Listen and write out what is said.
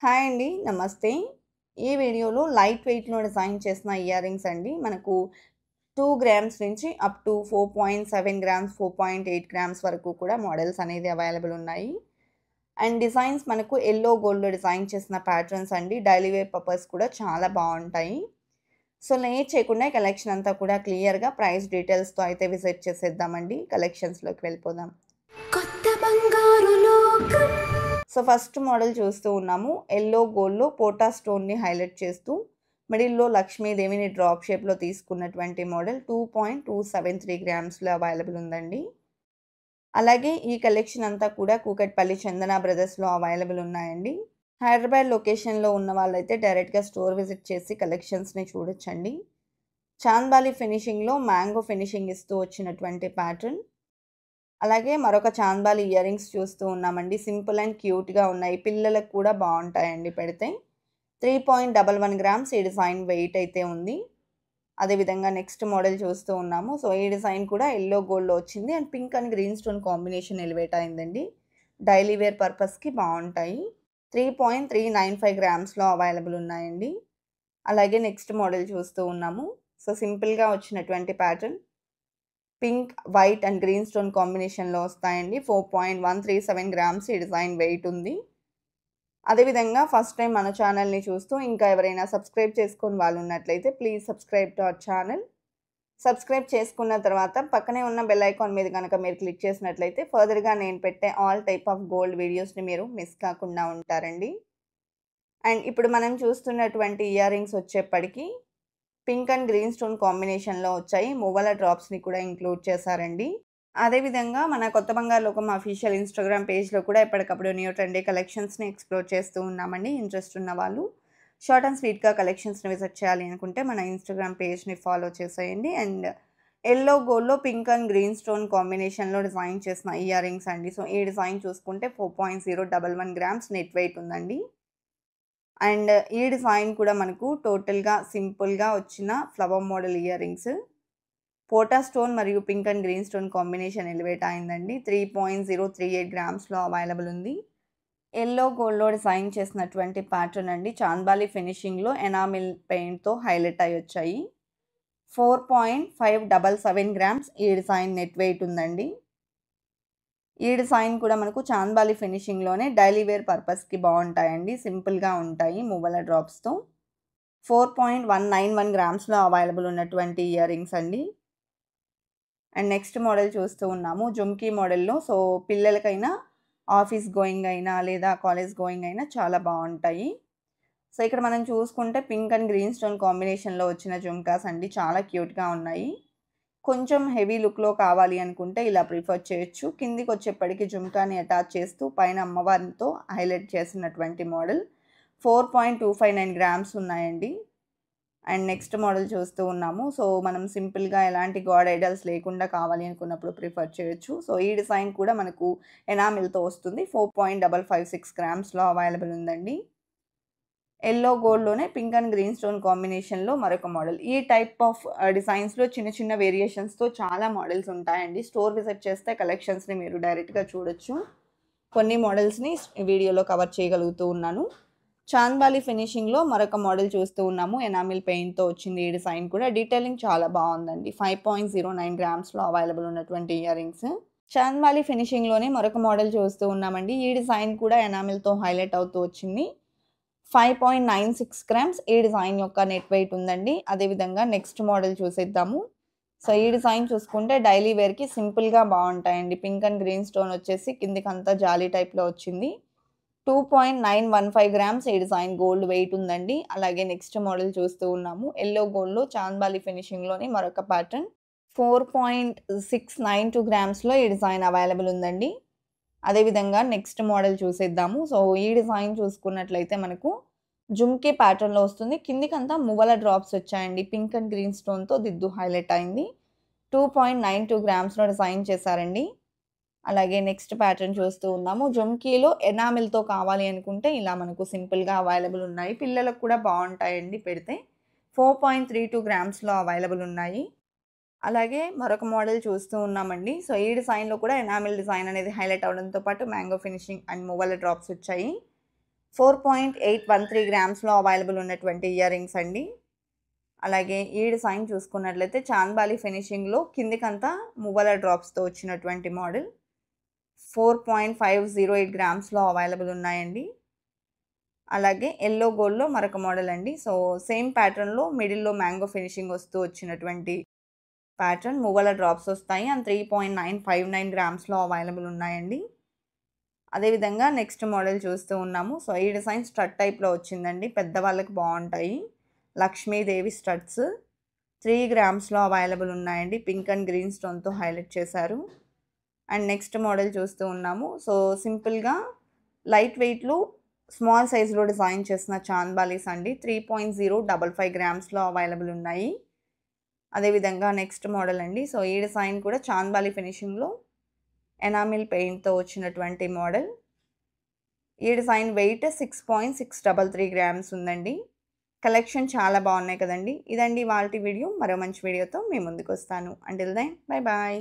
Hi అండి. నమస్తే. ఈ వీడియోలో లైట్ వెయిట్‌లో డిజైన్ చేసిన ఇయర్ రింగ్స్ అండి. మనకు 2 గ్రామ్స్ నుంచి అప్ టు 4.7 గ్రామ్స్, 4.8 గ్రామ్స్ వరకు కూడా మోడల్స్ అనేది అవైలబుల్ ఉన్నాయి. అండ్ డిజైన్స్ మనకు యెల్లో గోల్డ్‌లో డిజైన్ చేసిన ప్యాటర్న్స్ అండి. డైలీ వేర్ పర్పస్ కూడా చాలా బావుంటాయి. సో, లేట్ చేయకుండా కలెక్షన్ అంతా కూడా క్లియర్‌గా ప్రైస్ డీటెయిల్స్‌తో అయితే విజిట్ చేసేద్దామండి. కలెక్షన్స్‌లోకి వెళ్ళిపోదాం. కొత్త బంగారు లోకం. సో, ఫస్ట్ మోడల్ చూస్తూ ఉన్నాము. యెల్లో గోల్డ్‌లో పోటా స్టోన్‌ని హైలైట్ చేస్తూ మిడిల్‌లో లక్ష్మీదేవిని డ్రాప్ షేప్‌లో తీసుకున్నటువంటి మోడల్ 2.273 గ్రామ్స్‌లో అవైలబుల్ ఉందండి. అలాగే ఈ కలెక్షన్ అంతా కూడా కూకట్పల్లి చందన బ్రదర్స్‌లో అవైలబుల్ ఉన్నాయండి. హైదరాబాద్ లొకేషన్‌లో ఉన్న వాళ్ళైతే డైరెక్ట్‌గా స్టోర్ విజిట్ చేసి కలెక్షన్స్‌ని చూడొచ్చండి. చాంద్బాలి ఫినిషింగ్‌లో మ్యాంగో ఫినిషింగ్ ఇస్తూ వచ్చినటువంటి ప్యాటర్న్. అలాగే మరొక చాంద్బాలి ఇయర్ రింగ్స్ చూస్తూ ఉన్నామండి. సింపుల్ అండ్ క్యూట్‌గా ఉన్నాయి. పిల్లలకు కూడా బావుంటాయండి పెడితే. 3.11 గ్రామ్స్ ఈ డిజైన్ వెయిట్ అయితే ఉంది. అదేవిధంగా నెక్స్ట్ మోడల్ చూస్తూ ఉన్నాము. సో, ఈ డిజైన్ కూడా యెల్లో గోల్డ్‌లో వచ్చింది and pink and green stone combination elevate అయిందండి. డైలీ వేర్ పర్పస్‌కి బావుంటాయి. 3.395 గ్రామ్స్‌లో అవైలబుల్ ఉన్నాయండి. అలాగే నెక్స్ట్ మోడల్ చూస్తూ ఉన్నాము. సో, సింపుల్‌గా వచ్చినటువంటి pattern. Pink, white and green stone కాంబినేషన్‌లో వస్తాయండి. 4.137 గ్రామ్స్ ఈ డిజైన్ వెయిట్ ఉంది. అదేవిధంగా ఫస్ట్ టైం మన ఛానల్‌ని చూస్తూ ఇంకా ఎవరైనా సబ్స్క్రైబ్ చేసుకోని వాళ్ళు ఉన్నట్లయితే please subscribe to our channel. Subscribe చేసుకున్న తర్వాత పక్కనే ఉన్న బెల్ ఐకాన్ మీద గనక మీరు క్లిక్ చేసినట్లయితే ఫర్దర్‌గా నేను పెట్టే ఆల్ టైప్ ఆఫ్ గోల్డ్ వీడియోస్‌ని మీరు మిస్ కాకుండా ఉంటారండి. అండ్ ఇప్పుడు మనం చూస్తున్నటువంటి ఇయర్ రింగ్స్ వచ్చేప్పటికి పింక్ అండ్ గ్రీన్ స్టోన్ కాంబినేషన్‌లో వచ్చాయి. మువ్వల డ్రాప్స్‌ని కూడా ఇంక్లూడ్ చేశారండి. అదేవిధంగా మన కొత్త బంగారు లోకం అఫీషియల్ ఇన్‌స్టాగ్రామ్ పేజ్‌లో కూడా ఎప్పటికప్పుడు న్యూ ట్రెండీ కలెక్షన్స్‌ని ఎక్స్‌ప్లోర్ చేస్తూ ఉన్నామండి. ఇంట్రెస్ట్ ఉన్న వాళ్ళు షార్ట్ అండ్ స్వీట్‌గా కలెక్షన్స్‌ని విజిట్ చేయాలి అనుకుంటే మన ఇన్‌స్టాగ్రామ్ పేజ్‌ని ఫాలో చేసేయండి. అండ్ యెల్లో గోల్డ్‌లో పింక్ అండ్ గ్రీన్ స్టోన్ కాంబినేషన్‌లో డిజైన్ చేసిన ఇయర్ రింగ్స్ అండి. సో, ఈ డిజైన్ చూసుకుంటే 4.011 గ్రామ్స్ నెట్ వెయిట్ ఉందండి. అండ్ ఈ డిజైన్ కూడా మనకు టోటల్‌గా సింపుల్‌గా వచ్చిన flower model earrings. Pota stone మరియు pink and green stone combination elevate అయిందండి. 3.038 గ్రామ్స్‌లో అవైలబుల్ ఉంది. యెల్లో గోల్డ్‌లో డిజైన్ చేసినటువంటి ప్యాటర్న్ అండి. చాంద్బాలి ఫినిషింగ్‌లో ఎనామిల్ పెయింట్‌తో హైలైట్ అయ్యొచ్చాయి. 4.577 గ్రామ్స్ ఈ డిజైన్ నెట్ వెయిట్ ఉందండి. ఈ డిజైన్ కూడా మనకు చాంద్బాలి ఫినిషింగ్‌లోనే డైలీ వేర్ పర్పస్‌కి బావుంటాయండి. సింపుల్‌గా ఉంటాయి మువ్వల డ్రాప్స్‌తో. 4.191 గ్రామ్స్‌లో అవైలబుల్ ఉన్నటువంటి ఇయర్ రింగ్స్ అండి. అండ్ నెక్స్ట్ మోడల్ చూస్తూ ఉన్నాము. జుమ్కీ మోడల్‌లో. సో, పిల్లలకైనా, ఆఫీస్ గోయింగ్ అయినా లేదా కాలేజ్ గోయింగ్ అయినా చాలా బావుంటాయి. సో, ఇక్కడ మనం చూసుకుంటే పింక్ అండ్ గ్రీన్ స్టోన్ కాంబినేషన్‌లో వచ్చిన జుమ్కాస్ అండి. చాలా క్యూట్‌గా ఉన్నాయి. కొంచెం హెవీ లుక్‌లో కావాలి అనుకుంటే ఇలా ప్రిఫర్ చేయొచ్చు. కిందికొచ్చేప్పటికి జుమ్కాని అటాచ్ చేస్తూ పైన అమ్మవారితో హైలైట్ చేసినటువంటి మోడల్. 4.259 గ్రామ్స్ ఉన్నాయండి. అండ్ నెక్స్ట్ మోడల్ చూస్తూ ఉన్నాము. సో, మనం సింపుల్‌గా ఎలాంటి గాడ్ ఐడల్స్ లేకుండా కావాలి అనుకున్నప్పుడు ప్రిఫర్ చేయొచ్చు. సో, ఈ డిజైన్ కూడా మనకు ఎనామిల్‌తో వస్తుంది. 4.556 గ్రామ్స్‌లో అవైలబుల్ ఉందండి. యెల్లో గోల్డ్‌లోనే పింక్ అండ్ గ్రీన్ స్టోన్ కాంబినేషన్‌లో మరొక మోడల్. ఈ టైప్ ఆఫ్ డిజైన్స్‌లో చిన్న చిన్న వేరియేషన్స్‌తో చాలా మోడల్స్ ఉంటాయండి. స్టోర్ విజిట్ చేస్తే కలెక్షన్స్‌ని మీరు డైరెక్ట్‌గా చూడొచ్చు. కొన్ని మోడల్స్‌ని వీడియోలో కవర్ చేయగలుగుతూ ఉన్నాను. చాంద్బాలి ఫినిషింగ్‌లో మరొక మోడల్ చూస్తూ ఉన్నాము. ఎనామిల్ పెయింట్‌తో వచ్చింది ఈ డిజైన్ కూడా. డీటెయిలింగ్ చాలా బావుందండి. 5.09 గ్రామ్స్‌లో అవైలబుల్ ఉన్నటువంటి ఇయర్ రింగ్స్. చాంద్బాలి ఫినిషింగ్‌లోనే మరొక మోడల్ చూస్తూ ఉన్నామండి. ఈ డిజైన్ కూడా ఎనామిల్‌తో హైలైట్ అవుతూ వచ్చింది. 5.96 గ్రామ్స్ ఈ డిజైన్ యొక్క నెట్ వెయిట్ ఉందండి. అదేవిధంగా నెక్స్ట్ మోడల్ చూసేద్దాము. సో, ఈ డిజైన్ చూసుకుంటే డైలీ వేర్‌కి సింపుల్‌గా బావుంటాయండి. పింక్ అండ్ గ్రీన్ స్టోన్ వచ్చేసి కిందికంతా జాలీ టైప్‌లో వచ్చింది. 2.915 గ్రామ్స్ ఈ డిజైన్ గోల్డ్ వెయిట్ ఉందండి. అలాగే నెక్స్ట్ మోడల్ చూస్తూ ఉన్నాము. యెల్లో గోల్డ్‌లో చాంద్బాలి ఫినిషింగ్‌లోని మరొక ప్యాటర్న్. 4.692 గ్రామ్స్‌లో ఈ డిజైన్ అవైలబుల్ ఉందండి. అదేవిధంగా నెక్స్ట్ మోడల్ చూసేద్దాము. సో, ఈ డిజైన్ చూసుకున్నట్లయితే మనకు జుమ్కీ ప్యాటర్న్‌లో వస్తుంది. కిందికంతా మువ్వల డ్రాప్స్ వచ్చాయండి. పింక్ అండ్ గ్రీన్ స్టోన్‌తో దిద్దు హైలైట్ అయింది. 2.92 గ్రామ్స్‌లో డిజైన్ చేశారండి. అలాగే నెక్స్ట్ ప్యాటర్న్ చూస్తూ ఉన్నాము. జుమ్కీలో ఎనామిల్‌తో కావాలి అనుకుంటే ఇలా మనకు సింపుల్‌గా అవైలబుల్ ఉన్నాయి. పిల్లలకు కూడా బావుంటాయండి పెడితే. 4.32 గ్రామ్స్‌లో అవైలబుల్ ఉన్నాయి. అలాగే మరొక మోడల్ చూస్తూ ఉన్నామండి. సో, ఈ డిజైన్‌లో కూడా ఎనామిల్ డిజైన్ అనేది హైలైట్ అవ్వడంతో పాటు mango finishing and Muvvala drops వచ్చాయి. 4.813 గ్రామ్స్లో అవైలబుల్ ఉన్నటువంటి ఇయర్ రింగ్స్ అండి. అలాగే ఈ డిజైన్ చూసుకున్నట్లయితే చాంద్బాలి ఫినిషింగ్లో కిందికంతా మువ్వల డ్రాప్స్తో వచ్చినటువంటి మోడల్ 4.508 గ్రామ్స్లో అవైలబుల్ ఉన్నాయండి. అలాగే ఎల్లో గోల్డ్లో మరొక మోడల్ అండి. సో సేమ్ ప్యాటర్న్లో మిడిల్లో మ్యాంగో ఫినిషింగ్ వస్తూ వచ్చినటువంటి ప్యాటర్న్, మువ్వల డ్రాప్స్ వస్తాయి అండ్ 3.959 గ్రామ్స్లో అవైలబుల్ ఉన్నాయండి. అదేవిధంగా నెక్స్ట్ మోడల్ చూస్తూ ఉన్నాము. సో ఈ డిజైన్ స్టడ్ టైప్లో వచ్చిందండి, పెద్దవాళ్ళకి బాగుంటాయి. లక్ష్మీదేవి స్టడ్స్ 3 గ్రామ్స్లో అవైలబుల్ ఉన్నాయండి. పింక్ అండ్ గ్రీన్ స్టోన్తో హైలైట్ చేశారు. అండ్ నెక్స్ట్ మోడల్ చూస్తూ ఉన్నాము. సో సింపుల్గా లైట్ వెయిట్లో స్మాల్ సైజులో డిజైన్ చేసిన చాంద్బాలీస్ అండి. 3.055 గ్రామ్స్లో అవైలబుల్ ఉన్నాయి. అదేవిధంగా నెక్స్ట్ మోడల్ అండి. సో ఈ డిజైన్ కూడా చాంద్బాలి ఫినిషింగ్లో ఎనామిల్ పెయింట్తో వచ్చినటువంటి మోడల్. ఈ డిజైన్ వెయిట్ 6.633 గ్రామ్స్ ఉందండి. కలెక్షన్ చాలా బాగున్నాయి కదండి. ఇదండి ఇవాల్టి వీడియో. మరో మంచి వీడియోతో మీ ముందుకు వస్తాను. Until then bye bye.